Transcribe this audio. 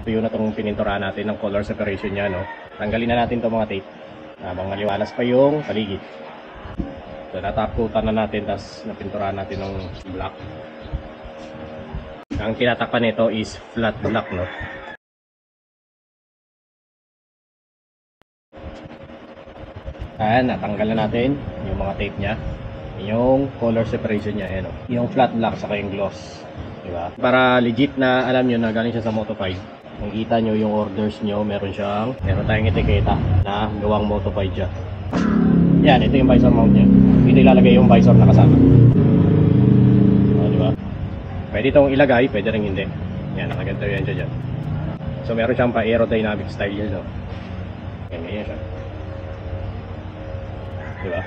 Tuyo na itong pininturahan natin ng color separation niya, no? Tanggalin na natin itong mga tape habang maliwalas pa yung paligid. So, natapkutan na natin, tapos napinturahan natin ng black. Ang tinatakpan nito is flat black, no? Ayan, natanggal na natin yung mga tape niya. Yung color separation niya, ayan, no? Yung flat black saka yung gloss, diba? Para legit na alam nyo na galing siya sa Moto5. Kung kita nyo yung orders nyo, meron tayong etiketa na gawang Moto5 siya. Yan, ito yung visor mount niya. Dito ilalagay yung visor na kasama. O, diba? Pwede itong ilagay, pwede rin hindi. Yan, nakaganto yan siya dyan. So, meron siyang pa-aerodynamic style yun, no? Yan, ganyan siya. Diba?